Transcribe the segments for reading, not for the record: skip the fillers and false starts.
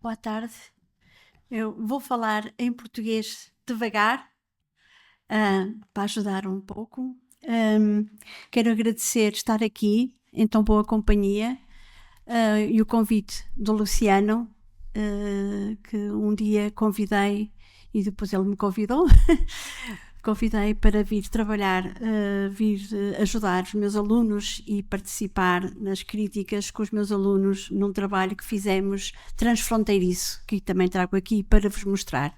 Boa tarde. Eu vou falar em português devagar, para ajudar um pouco. Ahm, Quero agradecer estar aqui em tão boa companhia, e o convite do Luciano, que um dia convidei e depois ele me convidou. Convidei para vir trabalhar, vir ajudar os meus alunos e participar nas críticas com os meus alunos num trabalho que fizemos transfronteiriço, que também trago aqui para vos mostrar.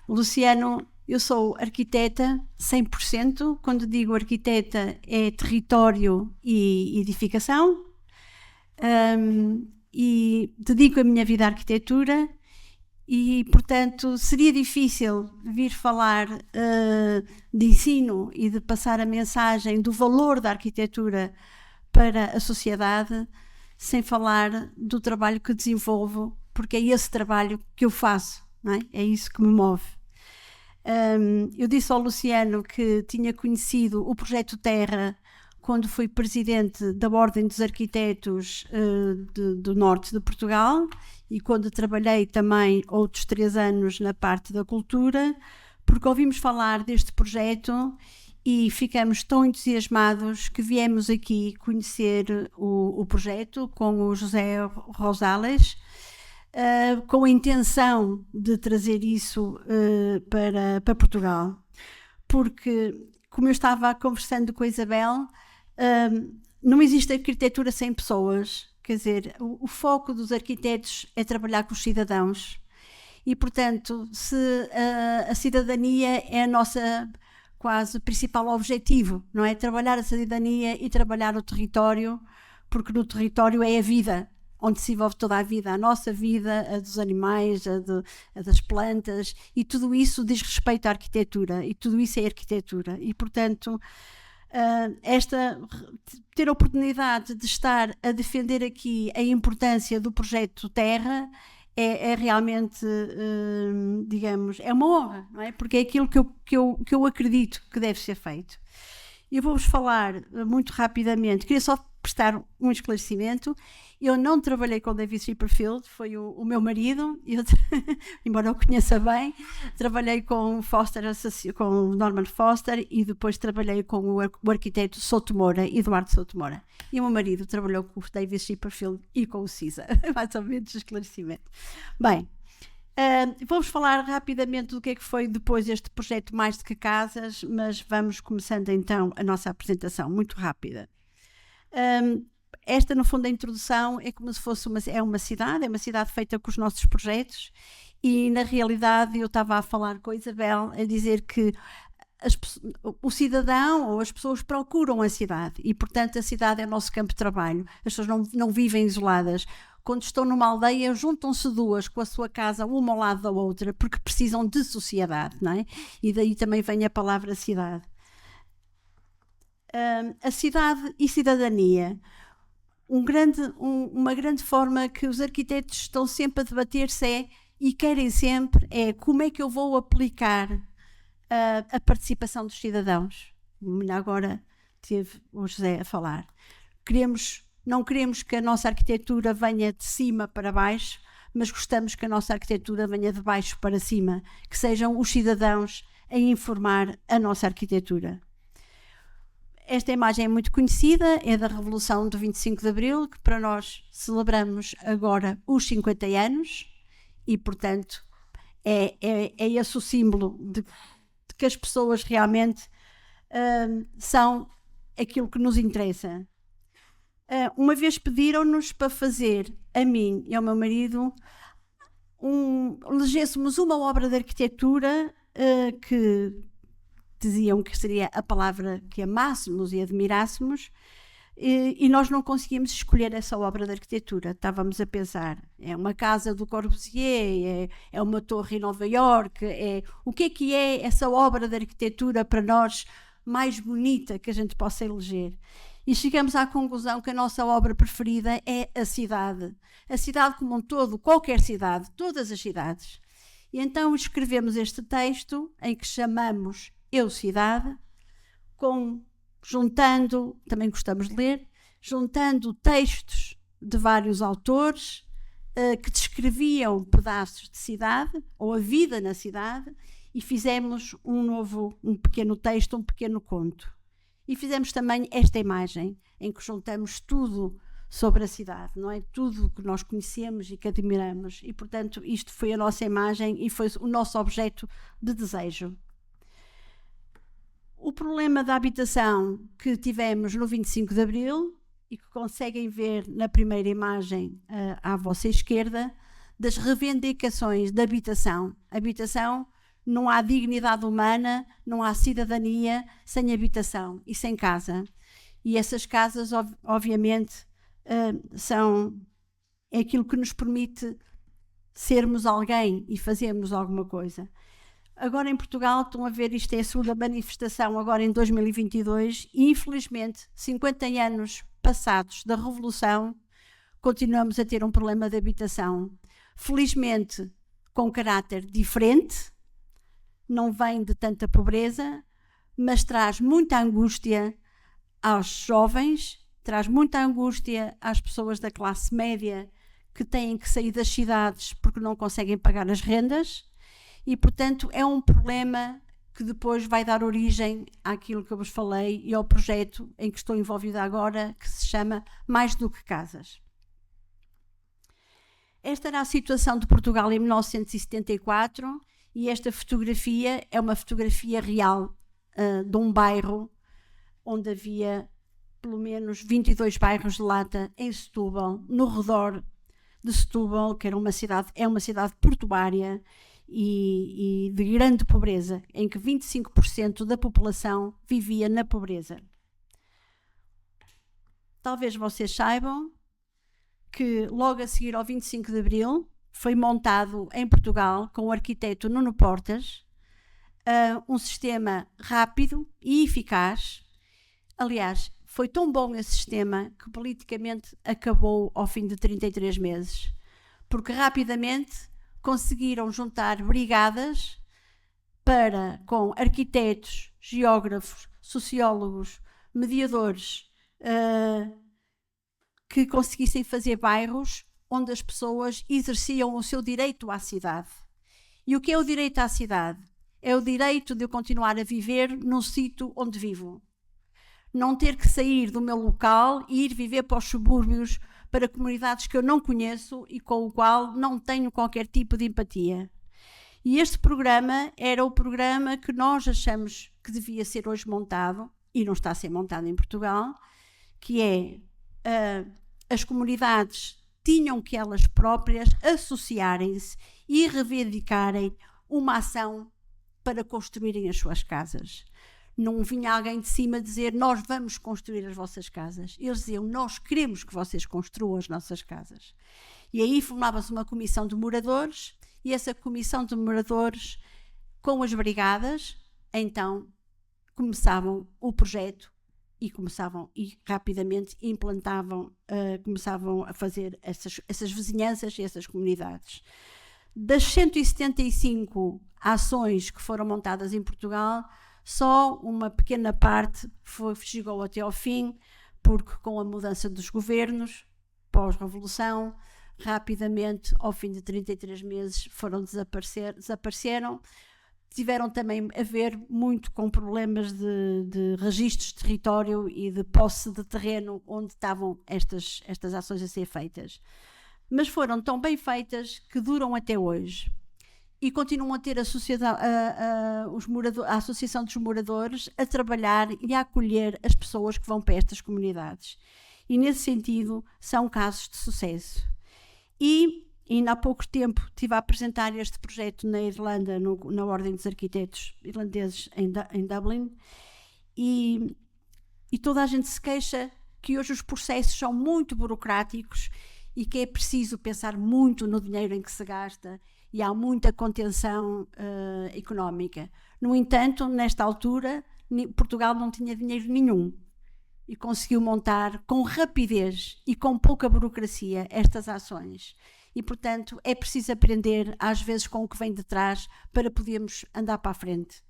Luciano, eu sou arquiteta 100%. Quando digo arquiteta, é território e edificação. E dedico a minha vida à arquitetura. E, portanto, seria difícil vir falar de ensino e de passar a mensagem do valor da arquitetura para a sociedade sem falar do trabalho que desenvolvo, porque é esse trabalho que eu faço, não é? É isso que me move. Eu disse ao Luciano que tinha conhecido o Projeto Terra quando fui presidente da Ordem dos Arquitetos do Norte de Portugal e quando trabalhei também outros 3 anos na parte da cultura, porque ouvimos falar deste projeto e ficamos tão entusiasmados que viemos aqui conhecer o projeto com o José Rosales, com a intenção de trazer isso para Portugal. Porque, como eu estava conversando com a Isabel, não existe arquitetura sem pessoas. Quer dizer, o foco dos arquitetos é trabalhar com os cidadãos e, portanto, se a cidadania é a nossa quase principal objetivo, não é? Trabalhar a cidadania e trabalhar o território, porque no território é a vida, onde se envolve toda a vida, a nossa vida, a dos animais, a das plantas, e tudo isso diz respeito à arquitetura, e tudo isso é arquitetura. E, portanto, ter a oportunidade de estar a defender aqui a importância do projeto Terra é realmente, digamos, é uma honra, não é? Porque é aquilo que eu acredito que deve ser feito. Eu vou-vos falar muito rapidamente, queria só prestar um esclarecimento. Eu não trabalhei com David Chipperfield, foi o meu marido, embora eu o conheça bem. Trabalhei com com Norman Foster e depois trabalhei com o arquiteto Souto Moura, Eduardo Souto Moura. E o meu marido trabalhou com o David Chipperfield e com o CISA, mais ou menos esclarecimento. Bem, vamos falar rapidamente do que é que foi depois este projeto Mais do que Casas, mas vamos começando então a nossa apresentação, muito rápida. Esta, no fundo, a introdução é como se fosse uma cidade feita com os nossos projetos e, na realidade, eu estava a falar com a Isabel, a dizer que o cidadão ou as pessoas procuram a cidade e, portanto, a cidade é o nosso campo de trabalho. As pessoas não vivem isoladas. Quando estão numa aldeia, juntam-se duas com a sua casa, uma ao lado da outra, porque precisam de sociedade, não é? E daí também vem a palavra cidade. A cidade e cidadania. Uma grande forma que os arquitetos estão sempre a debater-se e querem sempre como é que eu vou aplicar a participação dos cidadãos. Agora teve o José a falar. Não queremos que a nossa arquitetura venha de cima para baixo, mas gostamos que a nossa arquitetura venha de baixo para cima, que sejam os cidadãos a informar a nossa arquitetura. Esta imagem é muito conhecida, é da Revolução do 25 de Abril, que para nós celebramos agora os 50 anos e, portanto, é esse o símbolo de que as pessoas realmente são aquilo que nos interessa. Uma vez pediram-nos para fazer, a mim e ao meu marido, elegêssemos uma obra de arquitetura que diziam que seria a palavra que amássemos e admirássemos, e nós não conseguíamos escolher essa obra de arquitetura. Estávamos a pensar, é uma casa do Corbusier, é uma torre em Nova Iorque, o que é essa obra de arquitetura para nós mais bonita que a gente possa eleger? E chegamos à conclusão que a nossa obra preferida é a cidade como um todo, qualquer cidade, todas as cidades. E então escrevemos este texto em que chamamos Eu Cidade, também gostamos de ler, juntando textos de vários autores, que descreviam pedaços de cidade, ou a vida na cidade, e fizemos um pequeno texto, um pequeno conto. E fizemos também esta imagem, em que juntamos tudo sobre a cidade, não é? Tudo que nós conhecemos e que admiramos. E, portanto, isto foi a nossa imagem e foi o nosso objeto de desejo. O problema da habitação que tivemos no 25 de Abril, e que conseguem ver na primeira imagem à vossa esquerda, das reivindicações da habitação. Habitação, não há dignidade humana, não há cidadania sem habitação e sem casa. E essas casas, obviamente, é aquilo que nos permite sermos alguém e fazermos alguma coisa. Agora em Portugal, estão a ver, isto é a segunda manifestação agora em 2022 e infelizmente 50 anos passados da Revolução continuamos a ter um problema de habitação. Felizmente com caráter diferente, não vem de tanta pobreza, mas traz muita angústia aos jovens, traz muita angústia às pessoas da classe média que têm que sair das cidades porque não conseguem pagar as rendas. E, portanto, é um problema que depois vai dar origem àquilo que eu vos falei e ao projeto em que estou envolvida agora, que se chama Mais do que Casas. Esta era a situação de Portugal em 1974 e esta fotografia é uma fotografia real de um bairro onde havia pelo menos 22 bairros de lata em Setúbal, no redor de Setúbal, que é uma cidade portuária, e de grande pobreza, em que 25% da população vivia na pobreza. Talvez vocês saibam que logo a seguir ao 25 de Abril foi montado em Portugal, com o arquiteto Nuno Portas, um sistema rápido e eficaz. Aliás, foi tão bom esse sistema que politicamente acabou ao fim de 33 meses, porque rapidamente conseguiram juntar brigadas com arquitetos, geógrafos, sociólogos, mediadores, que conseguissem fazer bairros onde as pessoas exerciam o seu direito à cidade. E o que é o direito à cidade? É o direito de eu continuar a viver no sítio onde vivo. Não ter que sair do meu local e ir viver para os subúrbios, para comunidades que eu não conheço e com o qual não tenho qualquer tipo de empatia. E este programa era o programa que nós achamos que devia ser hoje montado, e não está a ser montado em Portugal, que é as comunidades tinham que elas próprias associarem-se e reivindicarem uma ação para construírem as suas casas. Não vinha alguém de cima dizer nós vamos construir as vossas casas. Eles diziam nós queremos que vocês construam as nossas casas. E aí formava-se uma comissão de moradores e essa comissão de moradores com as brigadas então começavam o projeto e rapidamente implantavam, começavam a fazer essas vizinhanças e essas comunidades. Das 175 ações que foram montadas em Portugal, só uma pequena parte chegou até ao fim, porque com a mudança dos governos, pós-revolução, rapidamente, ao fim de 33 meses, desapareceram. Tiveram também a ver muito com problemas de registros de território e de posse de terreno onde estavam estas ações a ser feitas. Mas foram tão bem feitas que duram até hoje. E continuam a ter a Associação dos Moradores a trabalhar e a acolher as pessoas que vão para estas comunidades. E, nesse sentido, são casos de sucesso. E ainda há pouco tempo estive a apresentar este projeto na Irlanda, na Ordem dos Arquitetos Irlandeses, em Dublin, e toda a gente se queixa que hoje os processos são muito burocráticos e que é preciso pensar muito no dinheiro em que se gasta e há muita contenção económica. No entanto, nesta altura, Portugal não tinha dinheiro nenhum e conseguiu montar com rapidez e com pouca burocracia estas ações. E, portanto, é preciso aprender, às vezes, com o que vem de trás para podermos andar para a frente.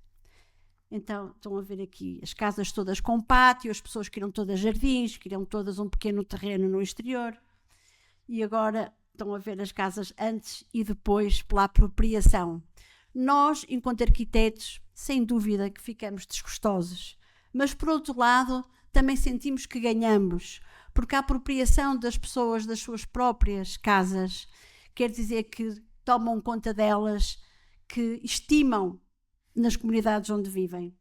Então, estão a ver aqui as casas todas com pátio, as pessoas queriam todas jardins, queriam todas um pequeno terreno no exterior. E agora estão a ver as casas antes e depois pela apropriação. Nós, enquanto arquitetos, sem dúvida que ficamos desgostosos, mas por outro lado também sentimos que ganhamos, porque a apropriação das pessoas das suas próprias casas quer dizer que tomam conta delas, que estimam nas comunidades onde vivem.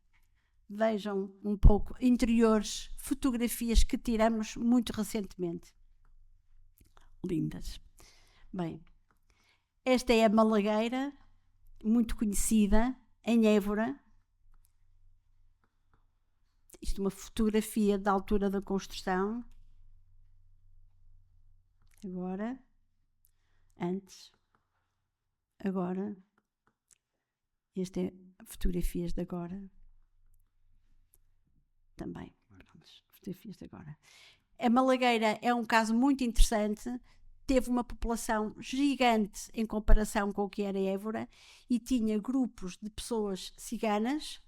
Vejam um pouco interiores, fotografias que tiramos muito recentemente. Lindas. Bem, esta é a Malagueira, muito conhecida, em Évora. Isto é uma fotografia da altura da construção. Agora, antes, agora. Esta é fotografias de agora. Também. Fotografias de agora. A Malagueira é um caso muito interessante. Teve uma população gigante em comparação com o que era Évora e tinha grupos de pessoas ciganas,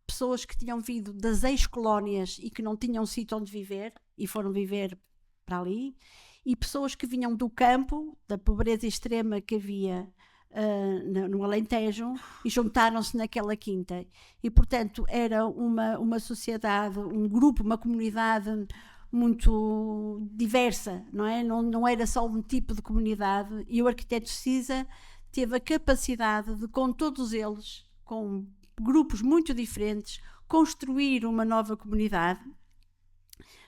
pessoas que tinham vindo das ex-colónias e que não tinham sítio onde viver e foram viver para ali, e pessoas que vinham do campo, da pobreza extrema que havia no Alentejo, e juntaram-se naquela quinta. E, portanto, era uma sociedade, um grupo, uma comunidade muito diversa, não é? Não era só um tipo de comunidade, e o arquiteto Cisa teve a capacidade de, com todos eles, com grupos muito diferentes, construir uma nova comunidade,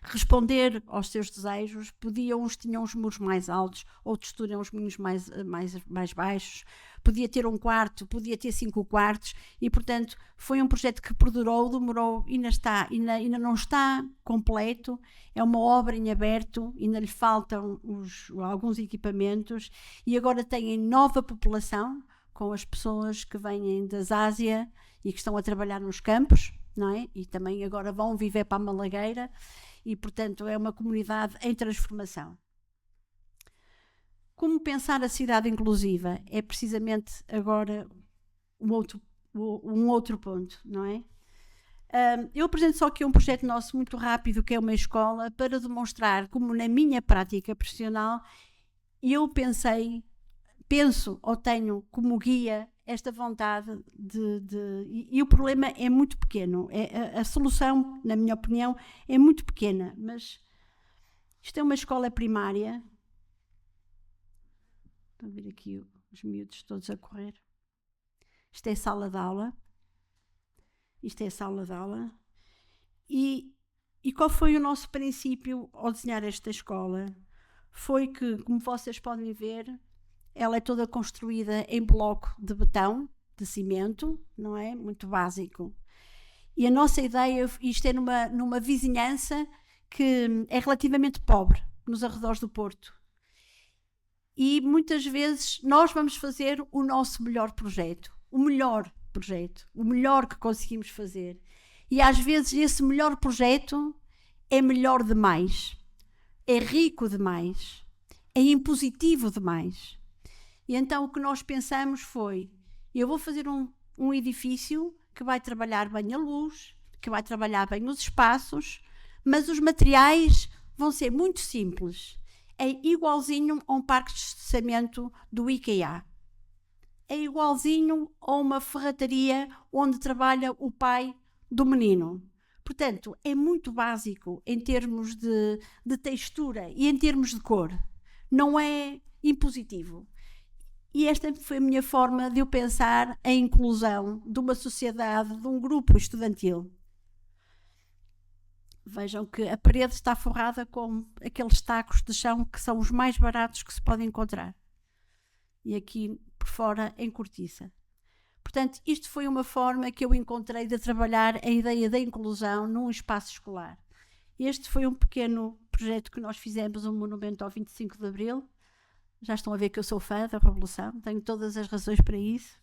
responder aos seus desejos. Uns tinham os muros mais altos, outros tinham os muros mais baixos, podia ter um quarto, podia ter 5 quartos, e portanto foi um projeto que perdurou, demorou, ainda não está completo, é uma obra em aberto, ainda lhe faltam alguns equipamentos, e agora têm nova população, com as pessoas que vêm das Ásia e que estão a trabalhar nos campos, não é? E também agora vão viver para a Malagueira, e portanto é uma comunidade em transformação. Como pensar a cidade inclusiva? É precisamente agora um outro ponto, não é? Eu apresento só aqui um projeto nosso muito rápido, que é uma escola, para demonstrar como na minha prática profissional eu penso ou tenho como guia esta vontade e o problema é muito pequeno. A solução, na minha opinião, é muito pequena, mas isto é uma escola primária. Estão a ver aqui os miúdos todos a correr. Isto é a sala de aula. Isto é a sala de aula. E qual foi o nosso princípio ao desenhar esta escola? Foi que, como vocês podem ver, ela é toda construída em bloco de betão, de cimento, não é? Muito básico. E a nossa ideia, isto é numa vizinhança que é relativamente pobre, nos arredores do Porto. E muitas vezes nós vamos fazer o nosso melhor projeto, o melhor que conseguimos fazer. E às vezes esse melhor projeto é melhor demais, é rico demais, é impositivo demais. E então o que nós pensamos foi, eu vou fazer um edifício que vai trabalhar bem a luz, que vai trabalhar bem os espaços, mas os materiais vão ser muito simples. É igualzinho a um parque de estacionamento do IKEA. É igualzinho a uma ferrataria onde trabalha o pai do menino. Portanto, é muito básico em termos de textura e em termos de cor. Não é impositivo. E esta foi a minha forma de eu pensar a inclusão de uma sociedade, de um grupo estudantil. Vejam que a parede está forrada com aqueles tacos de chão que são os mais baratos que se podem encontrar. E aqui por fora em cortiça. Portanto, isto foi uma forma que eu encontrei de trabalhar a ideia da inclusão num espaço escolar. Este foi um pequeno projeto que nós fizemos, um monumento ao 25 de Abril. Já estão a ver que eu sou fã da Revolução, tenho todas as razões para isso.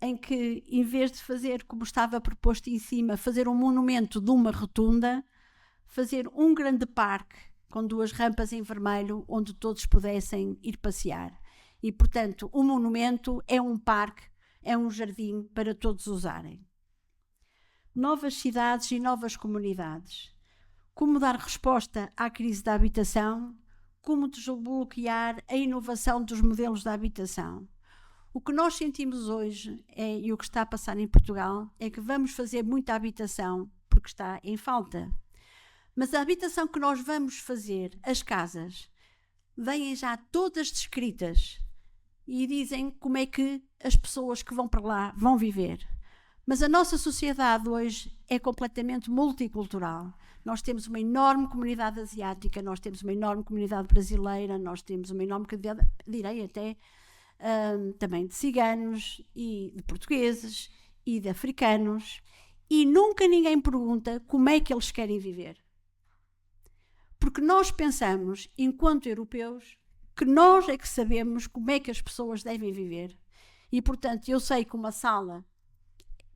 Em que, em vez de fazer, como estava proposto em cima, fazer um monumento de uma rotunda, fazer um grande parque com 2 rampas em vermelho onde todos pudessem ir passear. E, portanto, o monumento é um parque, é um jardim para todos usarem. Novas cidades e novas comunidades. Como dar resposta à crise da habitação? como desbloquear a inovação dos modelos de habitação. O que nós sentimos hoje, e o que está a passar em Portugal, é que vamos fazer muita habitação porque está em falta. Mas a habitação que nós vamos fazer, as casas, vêm já todas descritas e dizem como é que as pessoas que vão para lá vão viver. Mas a nossa sociedade hoje é completamente multicultural. Nós temos uma enorme comunidade asiática, nós temos uma enorme comunidade brasileira, nós temos uma enorme comunidade, direi até, também de ciganos e de portugueses e de africanos, e nunca ninguém pergunta como é que eles querem viver. Porque nós pensamos, enquanto europeus, que nós é que sabemos como é que as pessoas devem viver. E, portanto, eu sei que uma sala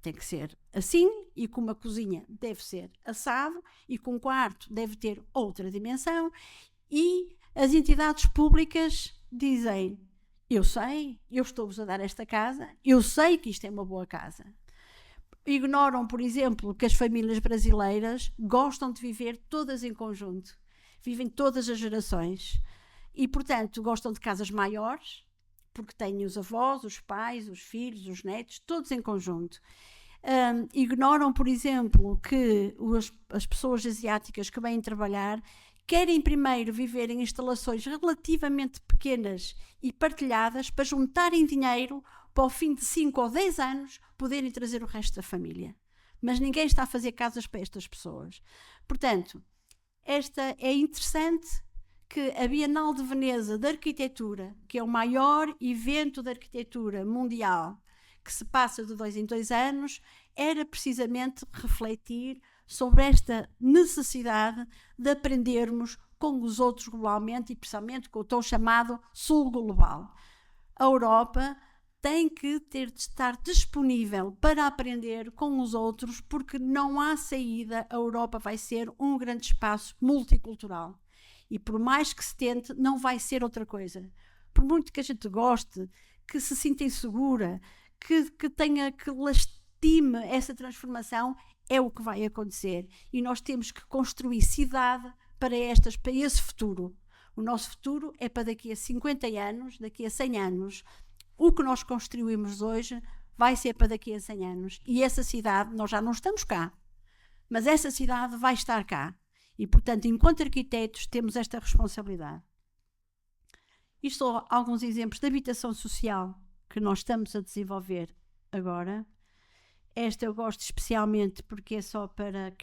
tem que ser assim, e que uma cozinha deve ser assado, e que um quarto deve ter outra dimensão, e as entidades públicas dizem: eu sei, eu estou-vos a dar esta casa, eu sei que isto é uma boa casa. Ignoram, por exemplo, que as famílias brasileiras gostam de viver todas em conjunto, vivem todas as gerações, e, portanto, gostam de casas maiores, porque têm os avós, os pais, os filhos, os netos, todos em conjunto. Ignoram, por exemplo, que as pessoas asiáticas que vêm trabalhar querem primeiro viver em instalações relativamente pequenas e partilhadas para juntarem dinheiro para ao fim de 5 ou 10 anos poderem trazer o resto da família. Mas ninguém está a fazer casas para estas pessoas. Portanto, esta é interessante que a Bienal de Veneza de Arquitetura, que é o maior evento de arquitetura mundial, que se passa de 2 em 2 anos, era precisamente refletir sobre esta necessidade de aprendermos com os outros globalmente, e principalmente com o tão chamado Sul Global. A Europa tem que estar disponível para aprender com os outros, porque não há saída. A Europa vai ser um grande espaço multicultural. E por mais que se tente, não vai ser outra coisa. Por muito que a gente goste, que se sinta insegura, que tenha, que lastime essa transformação, é o que vai acontecer. E nós temos que construir cidade para esse futuro. O nosso futuro é para daqui a 50 anos, daqui a 100 anos. O que nós construímos hoje vai ser para daqui a 100 anos. E essa cidade, nós já não estamos cá, mas essa cidade vai estar cá. E, portanto, enquanto arquitetos, temos esta responsabilidade. Isto são alguns exemplos de habitação social que nós estamos a desenvolver agora. Esta eu gosto especialmente porque é só para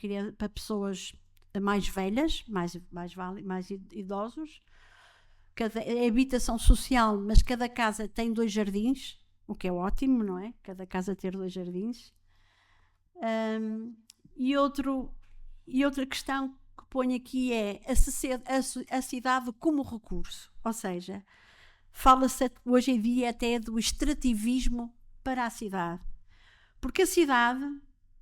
pessoas mais velhas, mais idosos. É habitação social, mas cada casa tem 2 jardins, o que é ótimo, não é? Cada casa ter 2 jardins. E outra questão que ponho aqui é a cidade como recurso, ou seja, fala-se hoje em dia até do extrativismo para a cidade, porque a cidade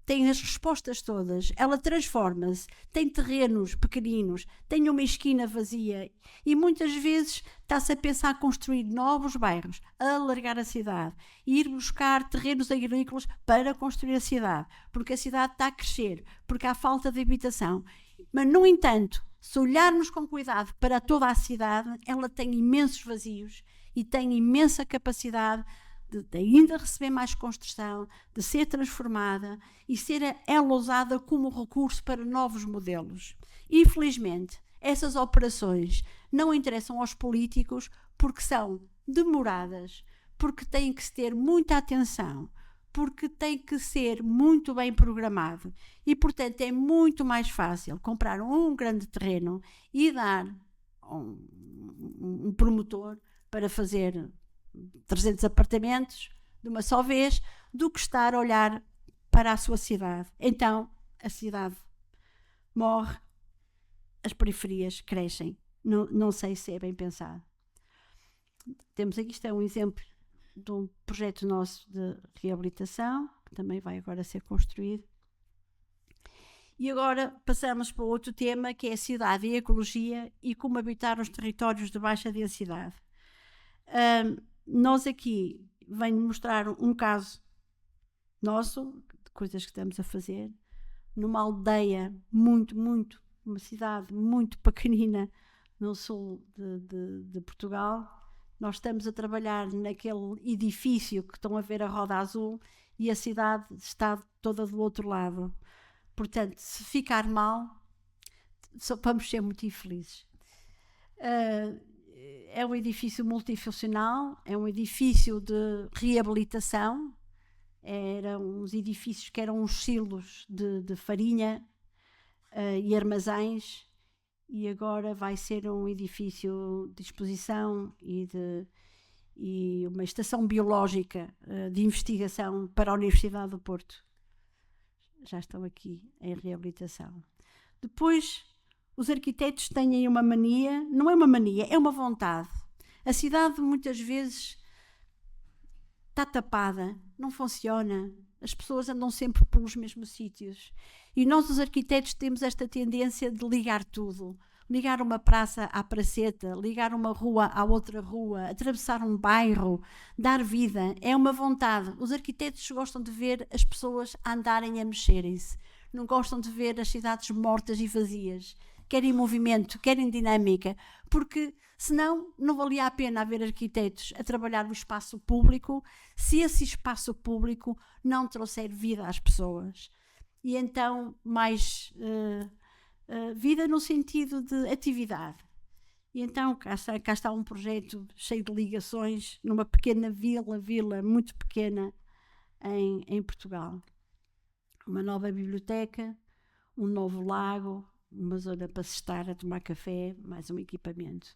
tem as respostas todas, ela transforma-se, tem terrenos pequeninos, tem uma esquina vazia e muitas vezes está-se a pensar em construir novos bairros, a alargar a cidade, e ir buscar terrenos agrícolas para construir a cidade, porque a cidade está a crescer, porque há falta de habitação. Mas, no entanto, se olharmos com cuidado para toda a cidade, ela tem imensos vazios e tem imensa capacidade de ainda receber mais construção, de ser transformada e ser ela usada como recurso para novos modelos. Infelizmente, essas operações não interessam aos políticos porque são demoradas, porque têm que ter muita atenção, porque tem que ser muito bem programado e, portanto, é muito mais fácil comprar um grande terreno e dar um promotor para fazer 300 apartamentos de uma só vez, do que estar a olhar para a sua cidade. Então, a cidade morre, as periferias crescem. Não sei se é bem pensado. Temos aqui, isto é um exemplo de um projeto nosso de reabilitação, que também vai agora ser construído. E agora passamos para outro tema, que é a cidade e a ecologia e como habitar os territórios de baixa densidade. Nós aqui venho mostrar um caso nosso, de coisas que estamos a fazer, numa aldeia uma cidade muito pequenina no sul de Portugal. Nós estamos a trabalhar naquele edifício que estão a ver a roda azul e a cidade está toda do outro lado. Portanto, se ficar mal, vamos ser muito infelizes. É um edifício multifuncional, é um edifício de reabilitação. Eram uns edifícios que eram uns silos de farinha e armazéns, e agora vai ser um edifício de exposição e uma estação biológica de investigação para a Universidade do Porto. Já estão aqui em reabilitação. Depois, os arquitetos têm aí uma mania, não é uma mania, é uma vontade. A cidade muitas vezes está tapada, não funciona, as pessoas andam sempre pelos mesmos sítios. E nós, os arquitetos, temos esta tendência de ligar tudo. Ligar uma praça à praceta, ligar uma rua à outra rua, atravessar um bairro, dar vida. É uma vontade. Os arquitetos gostam de ver as pessoas andarem a mexerem-se. Não gostam de ver as cidades mortas e vazias. Querem movimento, querem dinâmica, porque senão não valia a pena haver arquitetos a trabalhar no espaço público se esse espaço público não trouxer vida às pessoas. E então, mais vida no sentido de atividade. E então, cá está um projeto cheio de ligações numa pequena vila muito pequena em Portugal. Uma nova biblioteca, um novo lago, uma zona para se estar a tomar café, mais um equipamento.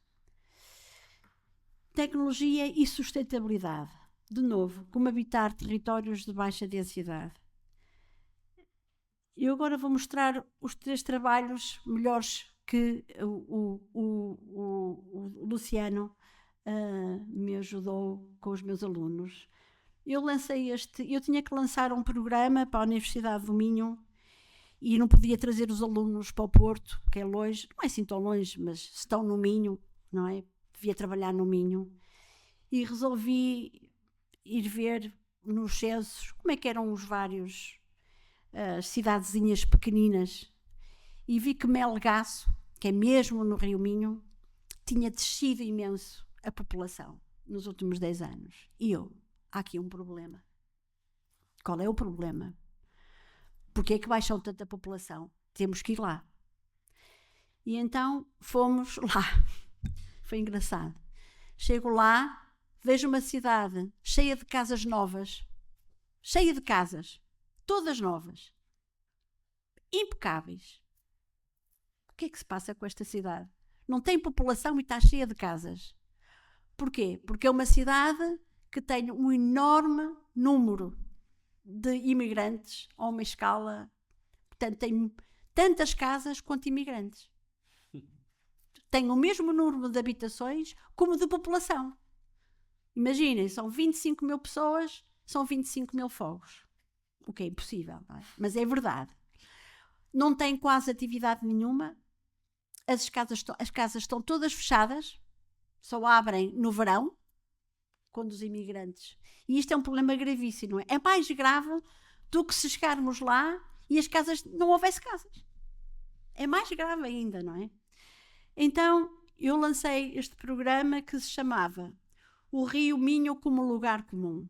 Tecnologia e sustentabilidade. De novo, como habitar territórios de baixa densidade. Eu agora vou mostrar os 3 trabalhos melhores que o Luciano me ajudou com os meus alunos. Eu tinha que lançar um programa para a Universidade do Minho e não podia trazer os alunos para o Porto, porque é longe, não é assim tão longe, mas estão no Minho, não é? Devia trabalhar no Minho. E resolvi ir ver nos censos como é que eram os vários cidadezinhas pequeninas, e vi que Melgaço, que é mesmo no Rio Minho, tinha descido imenso a população nos últimos 10 anos. E há aqui um problema. Qual é o problema? Porquê é que baixou tanta população? Temos que ir lá. E então fomos lá. Foi engraçado. Chego lá, vejo uma cidade cheia de casas novas, cheia de casas, todas novas, impecáveis. O que é que se passa com esta cidade? Não tem população e está cheia de casas. Porquê? Porque é uma cidade que tem um enorme número de imigrantes a uma escala, portanto tem tantas casas quanto imigrantes. Tem o mesmo número de habitações como de população. Imaginem, são 25 mil pessoas, são 25 mil fogos. O que é impossível, não é? Mas é verdade. Não tem quase atividade nenhuma, as casas estão todas fechadas, só abrem no verão, quando os imigrantes... E isto é um problema gravíssimo, não é? É mais grave do que se chegarmos lá e as casas, não houvesse casas. É mais grave ainda, não é? Então, eu lancei este programa que se chamava O Rio Minho como Lugar Comum.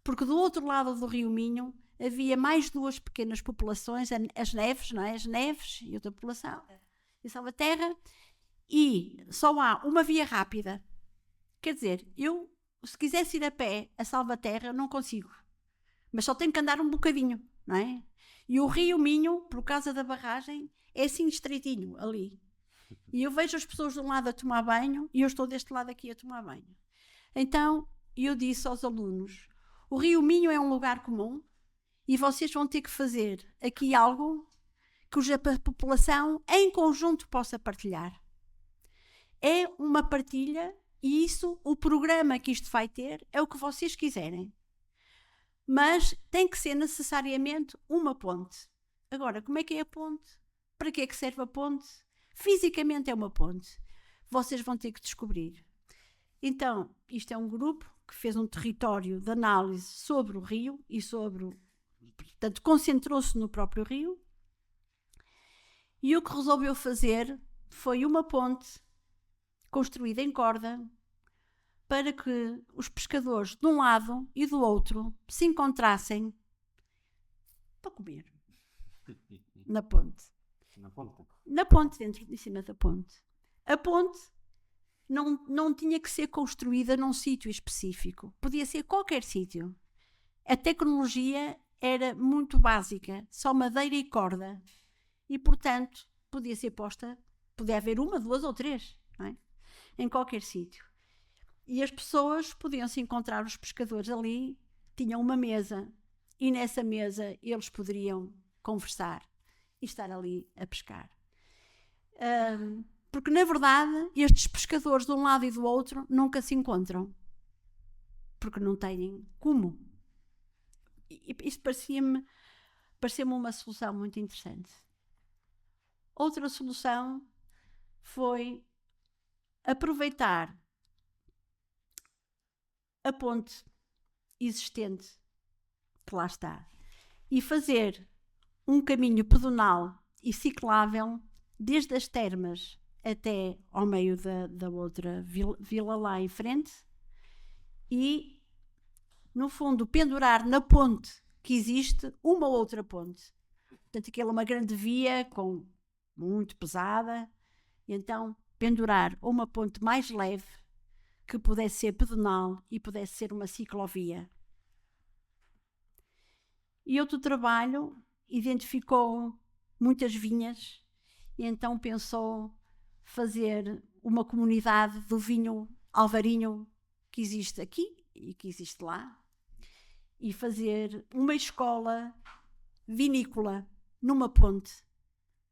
Porque do outro lado do Rio Minho havia mais 2 pequenas populações, as Neves, não é? As Neves e outra população, e Salvaterra, e só há uma via rápida. Quer dizer, eu, se quisesse ir a pé a Salvaterra, não consigo. Mas só tenho que andar um bocadinho, não é? E o Rio Minho, por causa da barragem, é assim estreitinho, ali. E eu vejo as pessoas de um lado a tomar banho e eu estou deste lado aqui a tomar banho. Então, eu disse aos alunos, o Rio Minho é um lugar comum e vocês vão ter que fazer aqui algo cuja população em conjunto possa partilhar. É uma partilha e isso, o programa que isto vai ter, é o que vocês quiserem. Mas tem que ser necessariamente uma ponte. Agora, como é que é a ponte? Para que é que serve a ponte? Fisicamente é uma ponte. Vocês vão ter que descobrir. Então, isto é um grupo que fez um território de análise sobre o rio e portanto, concentrou-se no próprio rio. E o que resolveu fazer foi uma ponte construída em corda, para que os pescadores de um lado e do outro se encontrassem para comer na ponte. Na ponte, dentro de cima da ponte. A ponte não tinha que ser construída num sítio específico. Podia ser qualquer sítio. A tecnologia era muito básica, só madeira e corda. E, portanto, podia ser posta, podia haver uma, duas ou três, não é? Em qualquer sítio. E as pessoas podiam se encontrar, os pescadores ali, tinham uma mesa. E nessa mesa eles poderiam conversar e estar ali a pescar. Porque, na verdade, estes pescadores de um lado e do outro nunca se encontram. Porque não têm como. E isto parecia-me uma solução muito interessante. Outra solução foi aproveitar a ponte existente, que lá está, e fazer um caminho pedonal e ciclável desde as termas até ao meio da outra vila lá em frente e, no fundo, pendurar na ponte que existe uma outra ponte. Portanto, aquela é uma grande via muito pesada, e então pendurar uma ponte mais leve que pudesse ser pedonal e pudesse ser uma ciclovia. E outro trabalho identificou muitas vinhas e então pensou fazer uma comunidade do vinho alvarinho que existe aqui e que existe lá, e fazer uma escola vinícola numa ponte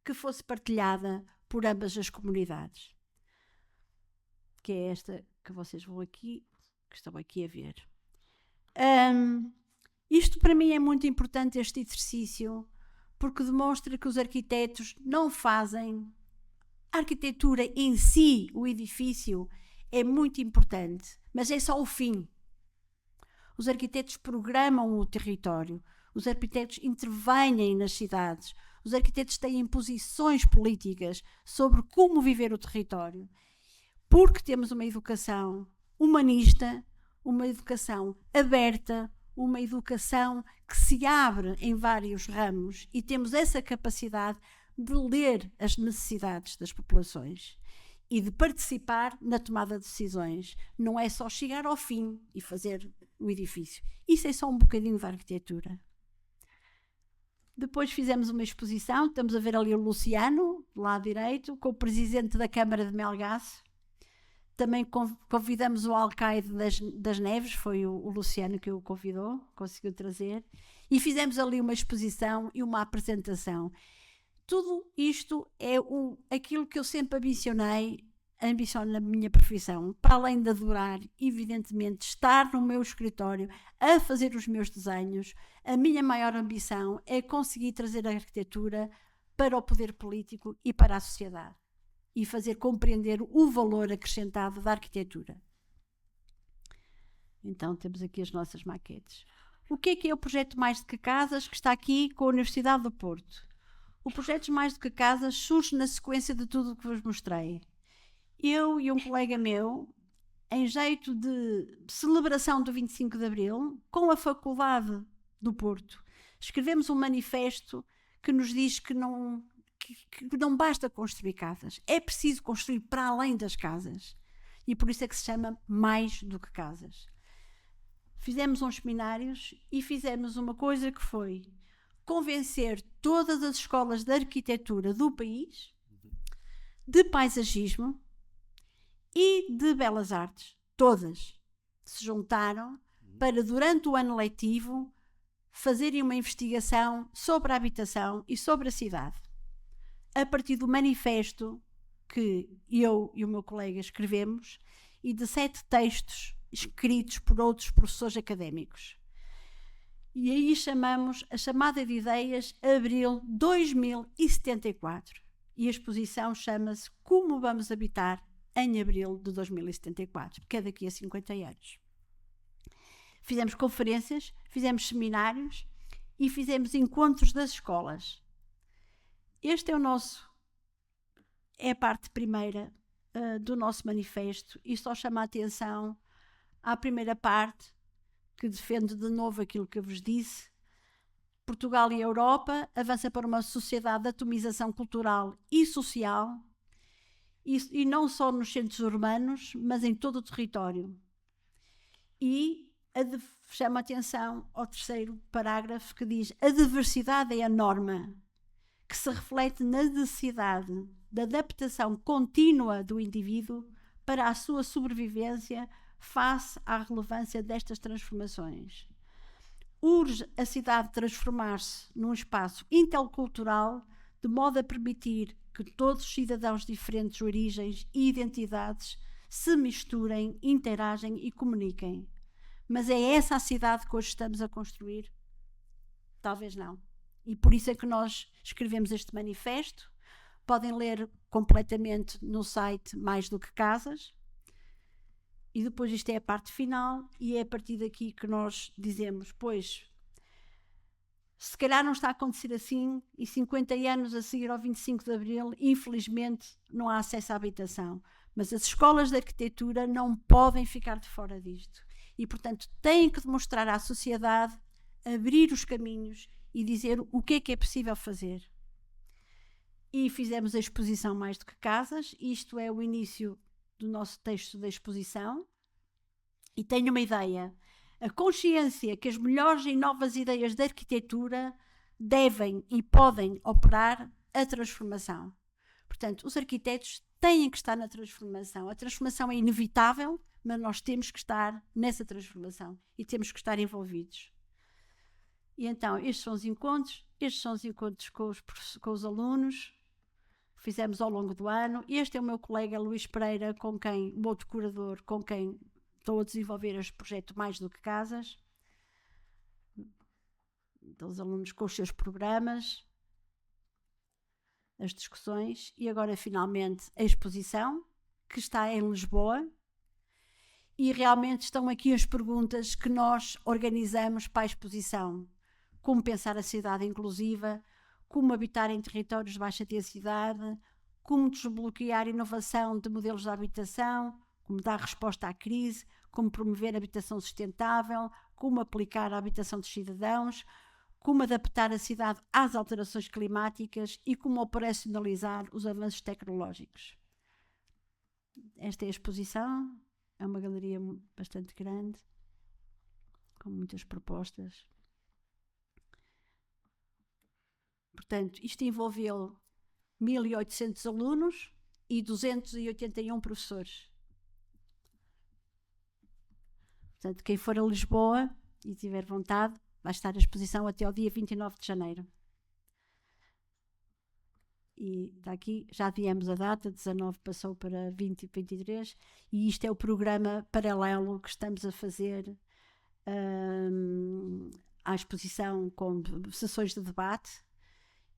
que fosse partilhada por ambas as comunidades, que é esta que vocês vão aqui, que estão aqui a ver. Isto para mim é muito importante, este exercício, porque demonstra que os arquitetos não fazem a arquitetura em si, o edifício é muito importante, mas é só o fim. Os arquitetos programam o território, os arquitetos intervêm nas cidades, os arquitetos têm posições políticas sobre como viver o território, porque temos uma educação humanista, uma educação aberta, uma educação que se abre em vários ramos e temos essa capacidade de ler as necessidades das populações e de participar na tomada de decisões. Não é só chegar ao fim e fazer o edifício. Isso é só um bocadinho da arquitetura. Depois fizemos uma exposição, estamos a ver ali o Luciano, do lado direito, com o presidente da Câmara de Melgaço. Também convidamos o alcaide das Neves, foi o Luciano que o convidou, conseguiu trazer. E fizemos ali uma exposição e uma apresentação. Tudo isto é aquilo que eu sempre ambiciono na minha profissão, para além de adorar, evidentemente, estar no meu escritório a fazer os meus desenhos. A minha maior ambição é conseguir trazer a arquitetura para o poder político e para a sociedade e fazer compreender o valor acrescentado da arquitetura. Então temos aqui as nossas maquetes. O que é o projeto Mais do que Casas, que está aqui com a Universidade do Porto? O projeto Mais do que Casas surge na sequência de tudo o que vos mostrei. Eu e um colega meu, em jeito de celebração do 25 de Abril, com a Faculdade do Porto, escrevemos um manifesto que nos diz que não basta construir casas, é preciso construir para além das casas. E por isso é que se chama Mais do que Casas. Fizemos uns seminários e fizemos uma coisa que foi convencer todas as escolas de arquitetura do país, de paisagismo e de belas artes, todas se juntaram para, durante o ano letivo, fazerem uma investigação sobre a habitação e sobre a cidade, a partir do manifesto que eu e o meu colega escrevemos e de 7 textos escritos por outros professores académicos. E aí chamamos a chamada de ideias Abril 2074. E a exposição chama-se Como Vamos Habitar em Abril de 2074, que é daqui a 50 anos. Fizemos conferências, fizemos seminários e fizemos encontros das escolas. Este é a parte primeira do nosso manifesto e só chama a atenção à primeira parte, que defende de novo aquilo que eu vos disse. Portugal e a Europa avança para uma sociedade de atomização cultural e social, e não só nos centros urbanos, mas em todo o território. E chama a atenção ao terceiro parágrafo, que diz: a diversidade é a norma, que se reflete na necessidade da adaptação contínua do indivíduo para a sua sobrevivência face à relevância destas transformações. Urge a cidade transformar-se num espaço intercultural, de modo a permitir que todos os cidadãos de diferentes origens e identidades se misturem, interagem e comuniquem. Mas é essa a cidade que hoje estamos a construir? Talvez não. E por isso é que nós escrevemos este manifesto. Podem ler completamente no site Mais do que Casas. E depois isto é a parte final, e é a partir daqui que nós dizemos: pois, se calhar não está a acontecer assim, e 50 anos a seguir ao 25 de Abril, infelizmente, não há acesso à habitação. Mas as escolas de arquitetura não podem ficar de fora disto. E, portanto, têm que demonstrar à sociedade, abrir os caminhos e dizer o que é possível fazer. E fizemos a exposição Mais do que Casas. Isto é o início do nosso texto da exposição. E tenho uma ideia: a consciência que as melhores e novas ideias de arquitetura devem e podem operar a transformação. Portanto, os arquitetos têm que estar na transformação. A transformação é inevitável, mas nós temos que estar nessa transformação e temos que estar envolvidos. E então, estes são os encontros com os alunos, fizemos ao longo do ano. Este é o meu colega Luís Pereira, o outro curador, com quem estou a desenvolver este projeto Mais do que Casas. Então, os alunos com os seus programas, as discussões, e agora finalmente a exposição, que está em Lisboa. E realmente estão aqui as perguntas que nós organizamos para a exposição: como pensar a cidade inclusiva, como habitar em territórios de baixa densidade, como desbloquear inovação de modelos de habitação, como dar resposta à crise, como promover a habitação sustentável, como aplicar a habitação dos cidadãos, como adaptar a cidade às alterações climáticas e como operacionalizar os avanços tecnológicos. Esta é a exposição. É uma galeria bastante grande, com muitas propostas. Portanto, isto envolveu 1.800 alunos e 281 professores. Portanto, quem for a Lisboa e tiver vontade, vai estar a exposição até ao dia 29 de janeiro. E está aqui, já adiamos a data, 19 passou para 20 e 23, e isto é o programa paralelo que estamos a fazer à exposição, com sessões de debate,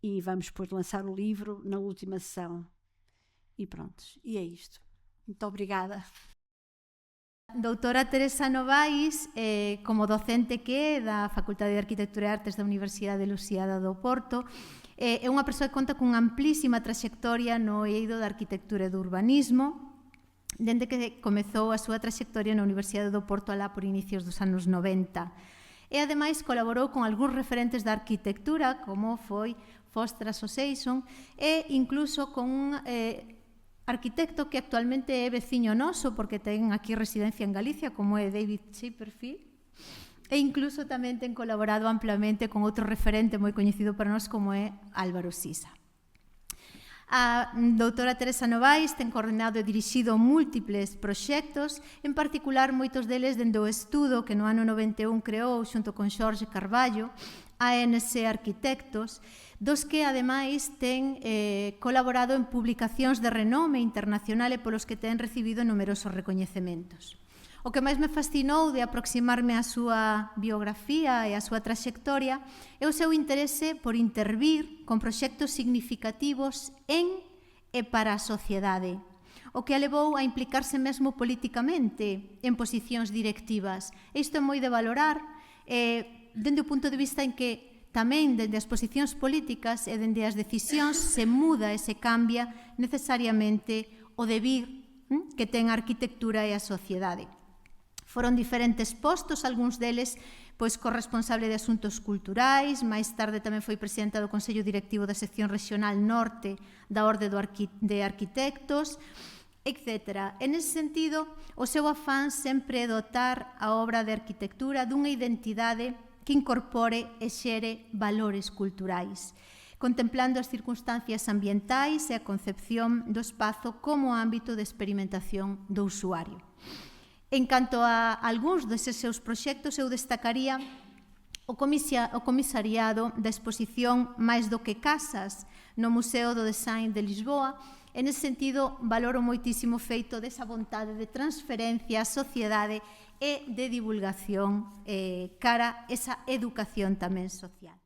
e vamos depois lançar o livro na última sessão. E pronto, e é isto. Muito obrigada. Doutora Teresa Novais, como docente que é da Facultade de Arquitectura e Artes da Universidade de Lusíada do Porto, é unha persoa que conta cunha amplísima traxectoria no eido da arquitectura e do urbanismo, dende que comezou a súa traxectoria na Universidade do Porto alá por inicios dos anos 90. E, ademais, colaborou con algúns referentes da arquitectura, como foi Foster Association, e incluso con un arquitecto que actualmente é veciño noso, porque ten aquí residencia en Galicia, como é David Chipperfield, e incluso tamén ten colaborado amplamente con outro referente moi coñecido para nós, como é Álvaro Sisa. A doutora Teresa Novais ten coordinado e dirixido múltiples proxectos, en particular moitos deles dende o estudo que no ano 91 creou xunto con Xorge Carballo, ANC Arquitectos, dos que, ademais, ten colaborado en publicacións de renome internacional e polos que ten recibido numerosos recoñecementos. O que máis me fascinou de aproximarme á súa biografía e á súa traxectoria é o seu interese por intervir con proxectos significativos en e para a sociedade, o que a levou a implicarse mesmo politicamente en posicións directivas. Isto é moi de valorar, dende o punto de vista en que tamén dende as posicións políticas e dende as decisións se muda e se cambia necesariamente o devir que ten a arquitectura e a sociedade. Foron diferentes postos, algúns deles pois corresponsable de Asuntos Culturais, máis tarde tamén foi presidenta do Consello Directivo da Sección Regional Norte da Orde de Arquitectos, etc. En ese sentido, o seu afán sempre é dotar a obra de arquitectura dunha identidade que incorpore e xere valores culturais, contemplando as circunstancias ambientais e a concepción do espazo como ámbito de experimentación do usuario. En canto a algúns deses seus proxectos, eu destacaría o comisariado da exposición Máis do que Casas no Museo do Design de Lisboa. En ese sentido, valoro moitísimo o feito desa vontade de transferencia á sociedade e de divulgación cara esa educación tamén social.